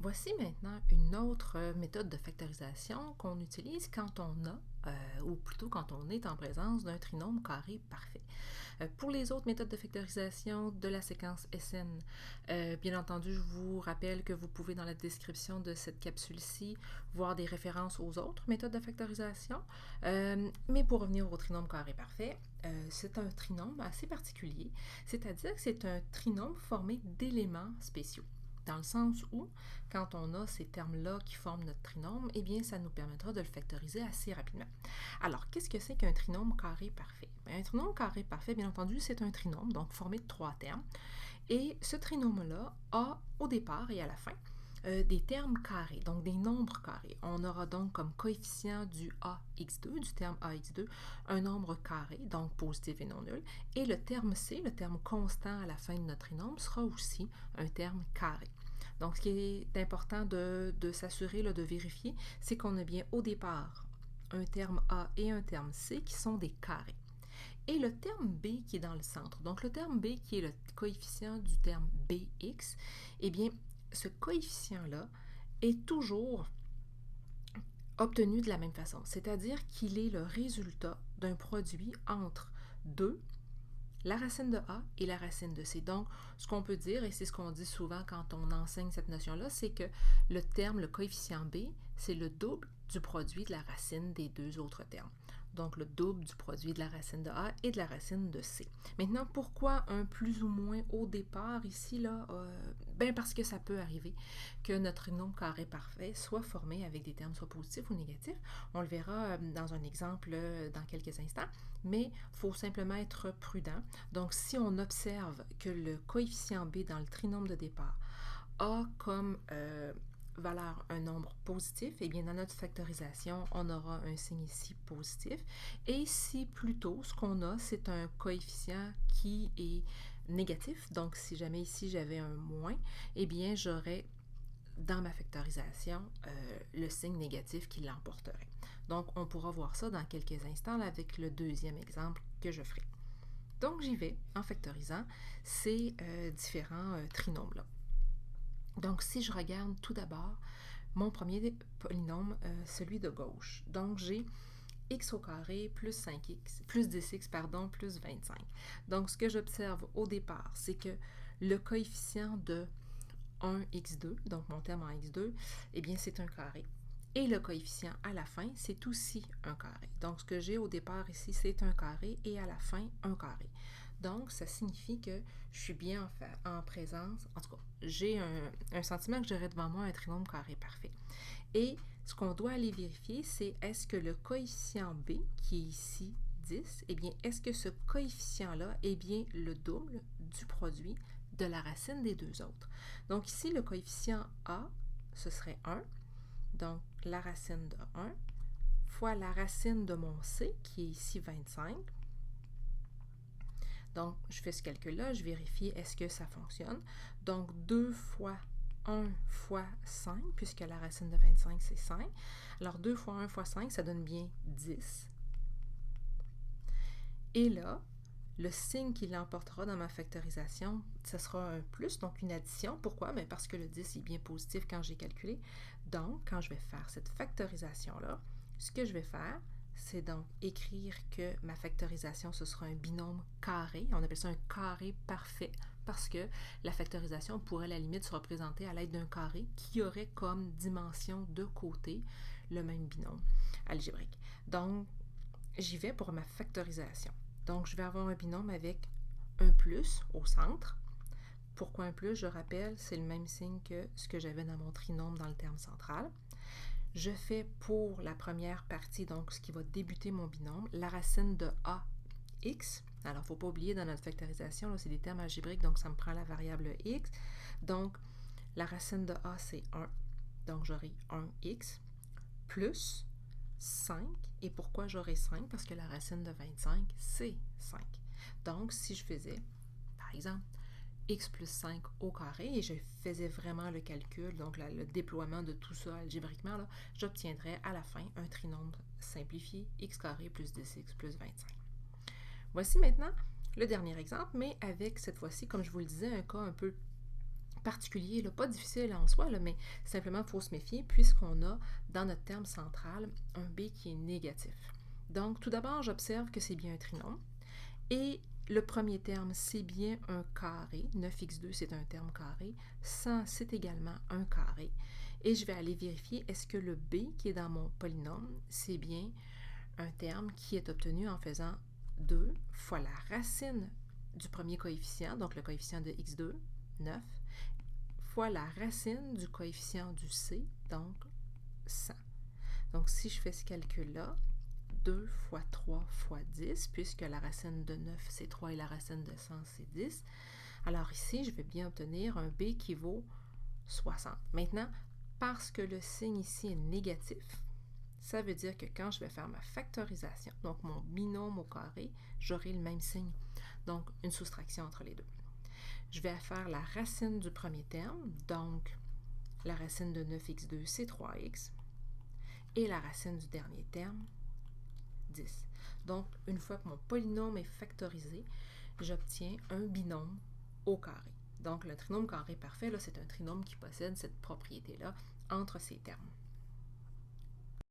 Voici maintenant une autre méthode de factorisation qu'on utilise quand on a, ou plutôt quand on est en présence d'un trinôme carré parfait. Pour les autres méthodes de factorisation de la séquence SN, bien entendu, je vous rappelle que vous pouvez dans la description de cette capsule-ci voir des références aux autres méthodes de factorisation. Mais pour revenir au trinôme carré parfait, c'est un trinôme assez particulier, c'est-à-dire que c'est un trinôme formé d'éléments spéciaux. Dans le sens où, quand on a ces termes-là qui forment notre trinôme, eh bien, ça nous permettra de le factoriser assez rapidement. Alors, qu'est-ce que c'est qu'un trinôme carré parfait? Un trinôme carré parfait, bien entendu, c'est un trinôme, donc formé de 3 termes. Et ce trinôme-là a, au départ et à la fin, des termes carrés, donc des nombres carrés. On aura donc comme coefficient du AX2, du terme AX2, un nombre carré, donc positif et non nul, et le terme C, le terme constant à la fin de notre trinôme, sera aussi un terme carré. Donc, ce qui est important de s'assurer, de vérifier, c'est qu'on a bien au départ un terme A et un terme C qui sont des carrés. Et le terme B qui est dans le centre, donc le terme B qui est le coefficient du terme BX, eh bien, ce coefficient-là est toujours obtenu de la même façon, c'est-à-dire qu'il est le résultat d'un produit entre 2, la racine de A et la racine de C. Donc, ce qu'on peut dire, et c'est ce qu'on dit souvent quand on enseigne cette notion-là, c'est que le terme, le coefficient B, c'est le double du produit de la racine des deux autres termes. Donc, le double du produit de la racine de A et de la racine de C. Maintenant, pourquoi un plus ou moins au départ ici, là? Ben parce que ça peut arriver que notre trinôme carré parfait soit formé avec des termes soit positifs ou négatifs. On le verra dans un exemple dans quelques instants, mais il faut simplement être prudent. Donc, si on observe que le coefficient B dans le trinôme de départ a comme valeur un nombre positif, et bien dans notre factorisation, on aura un signe ici positif. Et si plutôt ce qu'on a, c'est un coefficient qui est négatif, donc si jamais ici j'avais un moins, eh bien j'aurais dans ma factorisation le signe négatif qui l'emporterait. Donc on pourra voir ça dans quelques instants là, avec le deuxième exemple que je ferai. Donc j'y vais en factorisant ces différents trinômes-là. Donc, si je regarde tout d'abord mon premier polynôme, celui de gauche. Donc, j'ai x au carré plus 5x, plus 10x, pardon, plus 25. Donc, ce que j'observe au départ, c'est que le coefficient de 1x2, donc mon terme en x2, eh bien, c'est un carré. Et le coefficient à la fin, c'est aussi un carré. Donc, ce que j'ai au départ ici, c'est un carré et à la fin, un carré. Donc, ça signifie que je suis bien en présence, en tout cas, j'ai un sentiment que j'aurai devant moi un trinôme carré parfait. Et ce qu'on doit aller vérifier, c'est est-ce que le coefficient B, qui est ici 10, eh bien, est-ce que ce coefficient-là est bien le double du produit de la racine des deux autres? Donc, ici, le coefficient A, ce serait 1. Donc, la racine de 1 fois la racine de mon C, qui est ici 25. Donc, je fais ce calcul-là, je vérifie est-ce que ça fonctionne. Donc, 2 fois 1 fois 5, puisque la racine de 25, c'est 5. Alors, 2 fois 1 fois 5, ça donne bien 10. Et là, le signe qui l'emportera dans ma factorisation, ce sera un plus, donc une addition. Pourquoi? Bien parce que le 10 est bien positif quand j'ai calculé. Donc, quand je vais faire cette factorisation-là, ce que je vais faire, c'est donc écrire que ma factorisation, ce sera un binôme carré. On appelle ça un carré parfait parce que la factorisation pourrait à la limite se représenter à l'aide d'un carré qui aurait comme dimension de côté le même binôme algébrique. Donc, j'y vais pour ma factorisation. Donc, je vais avoir un binôme avec un plus au centre. Pourquoi un plus? Je rappelle, c'est le même signe que ce que j'avais dans mon trinôme dans le terme central. Je fais pour la première partie, donc ce qui va débuter mon binôme, la racine de AX. Alors, il ne faut pas oublier dans notre factorisation, là, c'est des termes algébriques, donc ça me prend la variable x. Donc, la racine de A, c'est 1. Donc, j'aurai 1x plus 5. Et pourquoi j'aurai 5? Parce que la racine de 25, c'est 5. Donc, si je faisais, par exemple, x plus 5 au carré, et je faisais vraiment le calcul, donc le déploiement de tout ça algébriquement, j'obtiendrais à la fin un trinôme simplifié, x carré plus 10x plus 25. Voici maintenant le dernier exemple, mais avec cette fois-ci, comme je vous le disais, un cas un peu particulier, là, pas difficile en soi, là, mais simplement il faut se méfier puisqu'on a dans notre terme central un B qui est négatif. Donc, tout d'abord, j'observe que c'est bien un trinôme. Et le premier terme, c'est bien un carré. 9x2, c'est un terme carré. 100, c'est également un carré. Et je vais aller vérifier, est-ce que le B qui est dans mon polynôme, c'est bien un terme qui est obtenu en faisant 2 fois la racine du premier coefficient, donc le coefficient de x2, 9, fois la racine du coefficient du C, donc 100. Donc, si je fais ce calcul-là, 2 fois 3 fois 10, puisque la racine de 9, c'est 3 et la racine de 100, c'est 10. Alors ici, je vais bien obtenir un B qui vaut 60. Maintenant, parce que le signe ici est négatif, ça veut dire que quand je vais faire ma factorisation, donc mon binôme au carré, j'aurai le même signe. Donc, une soustraction entre les deux. Je vais faire la racine du premier terme, donc la racine de 9x2, c'est 3x, et la racine du dernier terme, 10. Donc, une fois que mon polynôme est factorisé, j'obtiens un binôme au carré. Donc, le trinôme carré parfait, là, c'est un trinôme qui possède cette propriété-là entre ces termes.